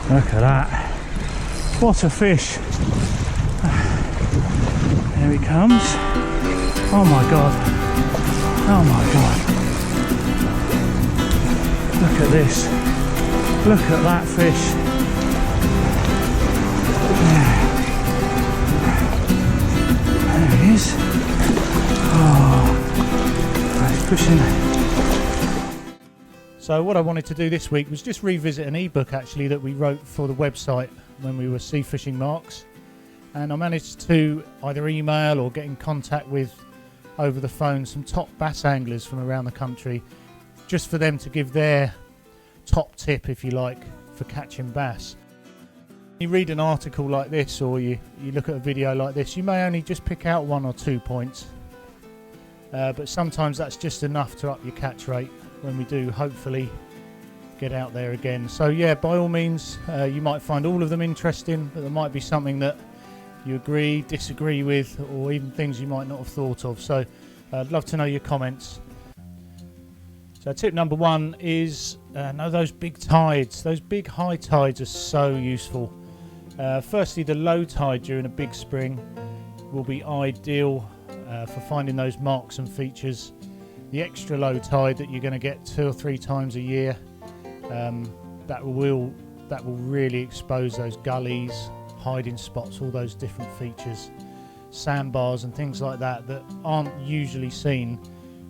Look at that. What a fish. There he comes. Oh my god. Oh my god. Look at this. Look at that fish. There he is. Oh, he's pushing. So what I wanted to do this week was just revisit an ebook actually that we wrote for the website when we were sea fishing marks, and I managed to either email or get in contact with over the phone some top bass anglers from around the country, just for them to give their top tip, if you like, for catching bass. You read an article like this or you look at a video like this, you may only just pick out 1 or 2 points, but sometimes that's just enough to up your catch rate when we do hopefully get out there again. So yeah, by all means, you might find all of them interesting, but there might be something that you agree, disagree with, or even things you might not have thought of. So I'd love to know your comments. So tip number 1 is know those big tides. Those big high tides are so useful. Firstly, the low tide during a big spring will be ideal for finding those marks and features. The extra low tide that you're going to get 2 or 3 times a year, that will really expose those gullies, hiding spots, all those different features, sandbars and things like that that aren't usually seen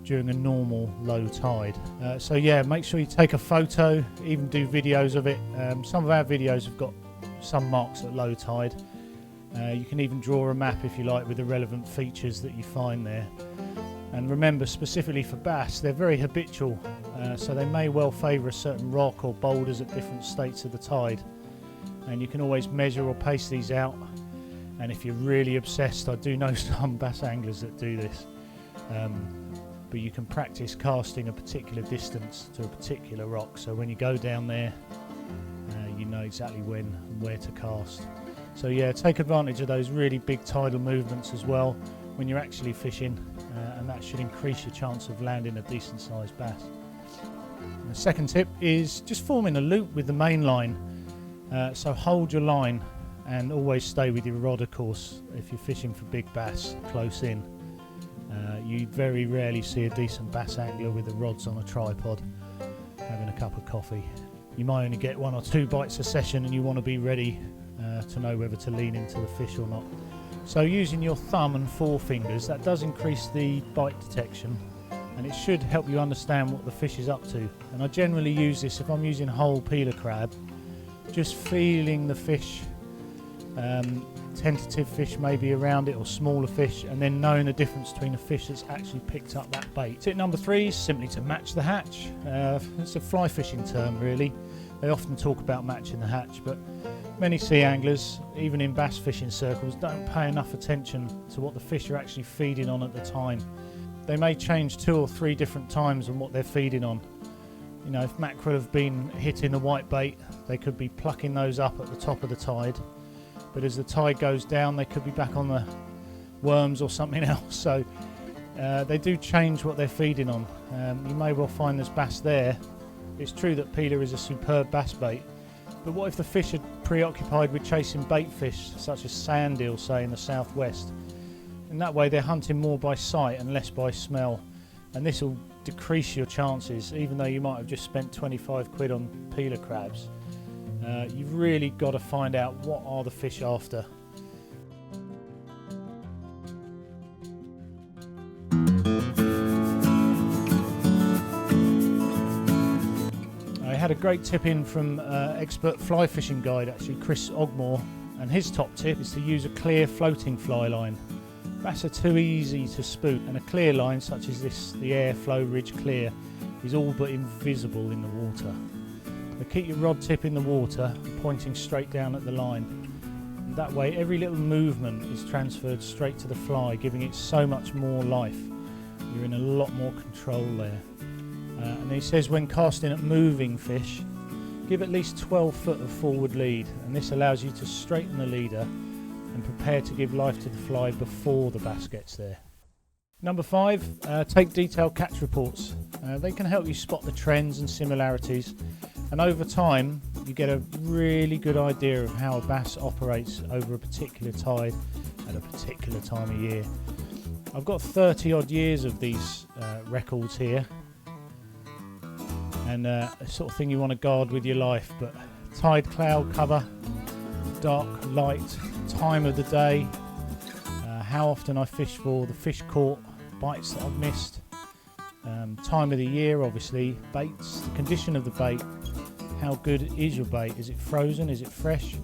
during a normal low tide. So yeah, make sure you take a photo, even do videos of it. Some of our videos have got some marks at low tide. You can even draw a map if you like with the relevant features that you find there. And remember, specifically for bass, they're very habitual, so they may well favour a certain rock or boulders at different states of the tide. And you can always measure or pace these out. And if you're really obsessed, I do know some bass anglers that do this. But you can practice casting a particular distance to a particular rock. So when you go down there, you know exactly when and where to cast. So yeah, take advantage of those really big tidal movements as well when you're actually fishing, and that should increase your chance of landing a decent sized bass. And the second tip is just forming a loop with the main line. So hold your line and always stay with your rod, of course, if you're fishing for big bass close in. You very rarely see a decent bass angler with the rods on a tripod having a cup of coffee. You might only get 1 or 2 bites a session, and you want to be ready to know whether to lean into the fish or not. So using your thumb and forefingers, that does increase the bite detection, and it should help you understand what the fish is up to. And I generally use this if I'm using whole peeler crab, just feeling the fish, tentative fish maybe around it or smaller fish, and then knowing the difference between a fish that's actually picked up that bait. Tip number 3 is simply to match the hatch. It's a fly fishing term really. They often talk about matching the hatch, but many sea anglers, even in bass fishing circles, don't pay enough attention to what the fish are actually feeding on at the time. They may change 2 or 3 different times on what they're feeding on. You know, if mackerel have been hitting the white bait, they could be plucking those up at the top of the tide. But as the tide goes down, they could be back on the worms or something else. So they do change what they're feeding on. You may well find there's bass there. It's true that peeler is a superb bass bait, but what if the fish are preoccupied with chasing bait fish, such as sand eel, say, in the southwest? In that way, they're hunting more by sight and less by smell, and this will decrease your chances, even though you might have just spent 25 quid on peeler crabs. You've really got to find out what are the fish after. I had a great tip in from expert fly fishing guide, actually, Chris Ogmore, and his top tip is to use a clear floating fly line. Bass are too easy to spook, and a clear line such as this, the Air Flow Ridge Clear, is all but invisible in the water. So keep your rod tip in the water, pointing straight down at the line. And that way every little movement is transferred straight to the fly, giving it so much more life. You're in a lot more control there. And he says when casting at moving fish, give at least 12 foot of forward lead, and this allows you to straighten the leader and prepare to give life to the fly before the bass gets there. Number 5, take detailed catch reports. They can help you spot the trends and similarities, and over time you get a really good idea of how a bass operates over a particular tide at a particular time of year. I've got 30 odd years of these records here, and the sort of thing you want to guard with your life. But tide cloud cover, dark, light, time of the day, how often I fish for, the fish caught, bites that I've missed, time of the year, obviously, baits, the condition of the bait, how good is your bait, is it frozen, is it fresh,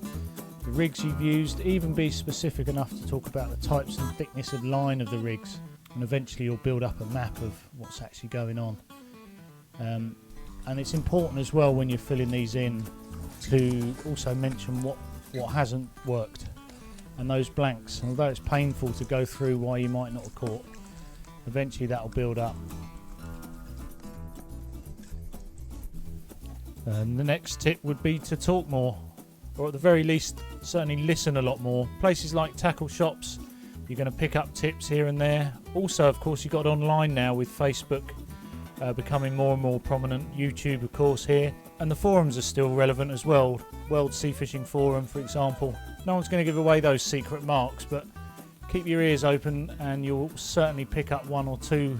the rigs you've used, even be specific enough to talk about the types and thickness of line of the rigs, and eventually you'll build up a map of what's actually going on. And it's important as well when you're filling these in to also mention what hasn't worked, and those blanks, although it's painful to go through why you might not have caught, eventually that'll build up. And the next tip would be to talk more, or at the very least certainly listen a lot more. Places like tackle shops, you're going to pick up tips here and there. Also, of course, you've got online now with Facebook becoming more and more prominent, YouTube of course here, and the forums are still relevant as well. World Sea Fishing Forum, for example. No one's going to give away those secret marks, but keep your ears open and you'll certainly pick up one or two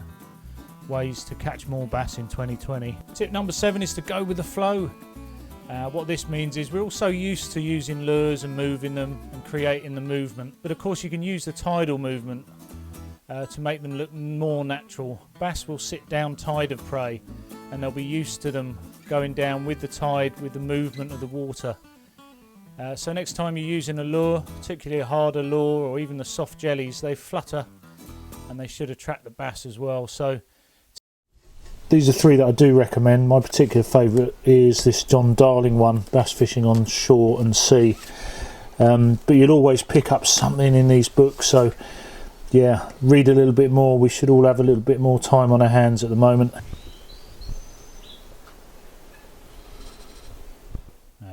ways to catch more bass in 2020. Tip number 7 is to go with the flow. What this means is we're all so used to using lures and moving them and creating the movement, but of course you can use the tidal movement to make them look more natural. Bass will sit down tide of prey and they'll be used to them going down with the tide, with the movement of the water. So next time you're using a lure, particularly a harder lure or even the soft jellies, they flutter and they should attract the bass as well. So these are 3 that I do recommend. My particular favourite is this John Darling one, bass fishing on shore and sea. But you'll always pick up something in these books, so yeah, read a little bit more. We should all have a little bit more time on our hands at the moment.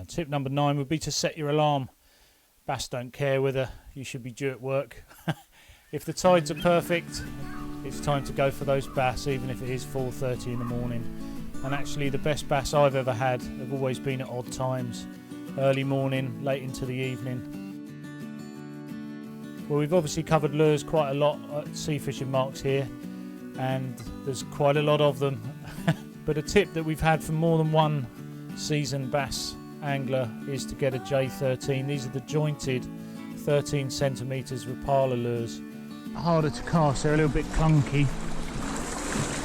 Tip number 9 would be to set your alarm. Bass don't care whether you should be due at work. If the tides are perfect, it's time to go for those bass, even if it is 4:30 in the morning. And actually the best bass I've ever had have always been at odd times. Early morning, late into the evening. Well, we've obviously covered lures quite a lot at Sea Fishing Marks here, and there's quite a lot of them. But a tip that we've had from more than one seasoned bass angler is to get a J13. These are the jointed 13 centimeters Rapala lures. Harder to cast, they're a little bit clunky.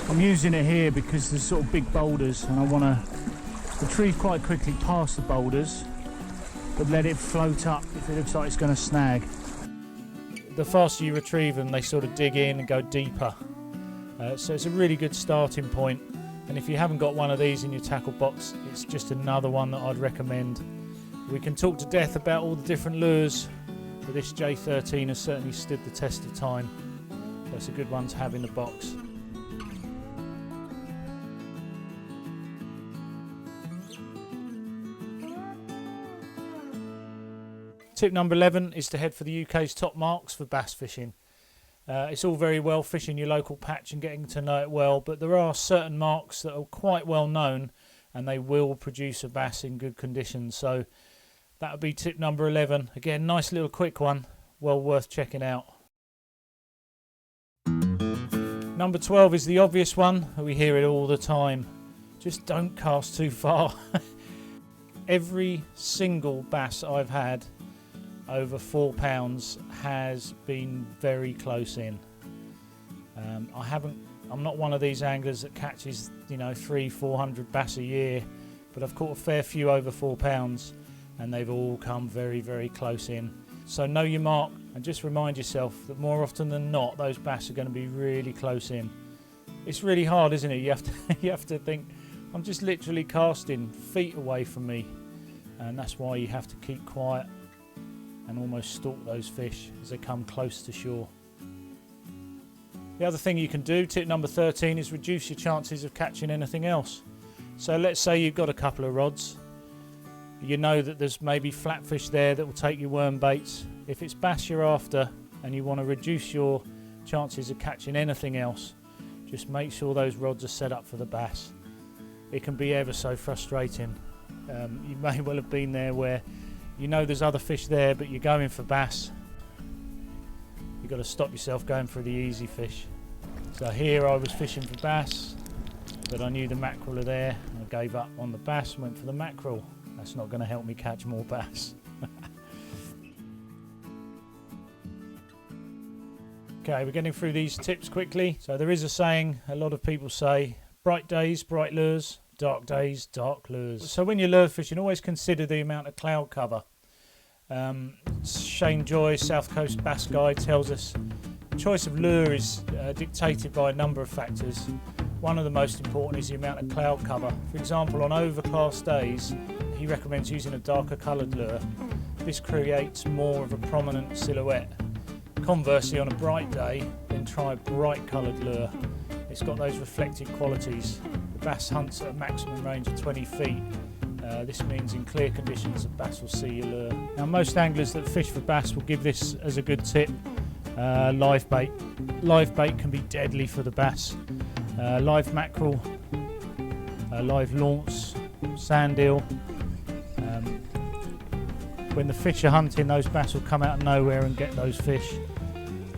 I'm using it here because there's sort of big boulders and I want to retrieve quite quickly past the boulders, but let it float up if it looks like it's going to snag. The faster you retrieve them, they sort of dig in and go deeper. So it's a really good starting point. And if you haven't got one of these in your tackle box, it's just another one that I'd recommend. We can talk to death about all the different lures, but this J13 has certainly stood the test of time. So it's a good one to have in the box. Tip number 11 is to head for the UK's top marks for bass fishing. It's all very well fishing your local patch and getting to know it well, but there are certain marks that are quite well known and they will produce a bass in good conditions. So that would be tip number 11. Again, nice little quick one, well worth checking out. Number 12 is the obvious one. We hear it all the time. Just don't cast too far. Every single bass I've had over 4 pounds has been very close in. I'm not one of these anglers that catches 300-400 bass a year, but I've caught a fair few over 4 pounds and they've all come very, very close in. So know your mark and just remind yourself that more often than not those bass are going to be really close in. It's really hard, isn't it? You have to think, I'm just literally casting feet away from me, and that's why you have to keep quiet and almost stalk those fish as they come close to shore. The other thing you can do, tip number 13, is reduce your chances of catching anything else. So let's say you've got a couple of rods. You know that there's maybe flatfish there that will take your worm baits. If it's bass you're after and you want to reduce your chances of catching anything else, just make sure those rods are set up for the bass. It can be ever so frustrating. You may well have been there where you know there's other fish there, but you're going for bass. You've got to stop yourself going for the easy fish. So here I was fishing for bass, but I knew the mackerel are there. I gave up on the bass and went for the mackerel. That's not going to help me catch more bass. Okay, we're getting through these tips quickly. So there is a saying, a lot of people say, bright days, bright lures, dark days, dark lures. So when you're lure fishing, always consider the amount of cloud cover. Shane Joy, South Coast Bass Guide, tells us choice of lure is dictated by a number of factors. One of the most important is the amount of cloud cover. For example, on overcast days, he recommends using a darker coloured lure. This creates more of a prominent silhouette. Conversely, on a bright day, then try a bright coloured lure. It's got those reflective qualities. The bass hunts at a maximum range of 20 feet. This means in clear conditions the bass will see your lure. Now most anglers that fish for bass will give this as a good tip. Live bait. Live bait can be deadly for the bass. Live mackerel, live launce, sand eel. When the fish are hunting, those bass will come out of nowhere and get those fish.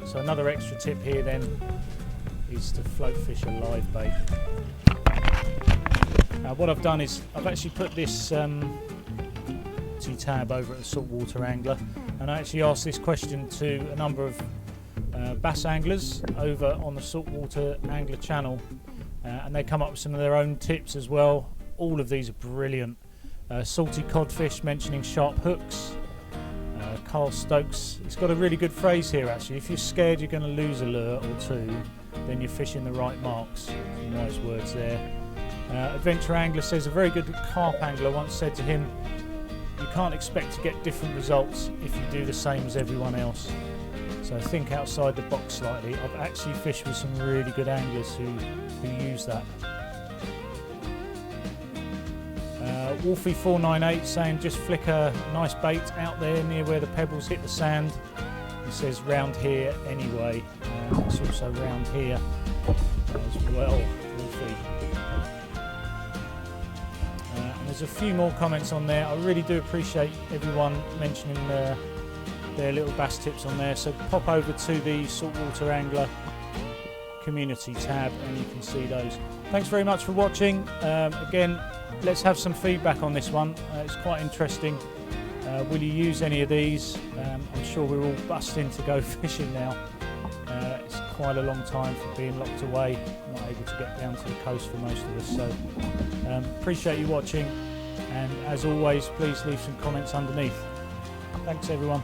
So another extra tip here then is to float fish a live bait. Now what I've done is I've actually put this tab over at the Saltwater Angler, and I actually asked this question to a number of bass anglers over on the Saltwater Angler channel, and they come up with some of their own tips as well. All of these are brilliant. Salty codfish mentioning sharp hooks. Carl Stokes, he's got a really good phrase here actually. If you're scared you're going to lose a lure or two, then you're fishing the right marks. Some wise words there. Adventure Angler says a very good carp angler once said to him, you can't expect to get different results if you do the same as everyone else. So think outside the box slightly. I've actually fished with some really good anglers who use that. Wolfie498 saying just flick a nice bait out there near where the pebbles hit the sand. He says round here anyway. It's also round here as well, Wolfie. And there's a few more comments on there. I really do appreciate everyone mentioning their little bass tips on there. So pop over to the Saltwater Angler community tab and you can see those. Thanks very much for watching. Again, let's have some feedback on this one. It's quite interesting. Will you use any of these? I'm sure we're all busting to go fishing now. It's quite a long time for being locked away, not able to get down to the coast for most of us. So appreciate you watching, and as always, please leave some comments underneath. Thanks everyone.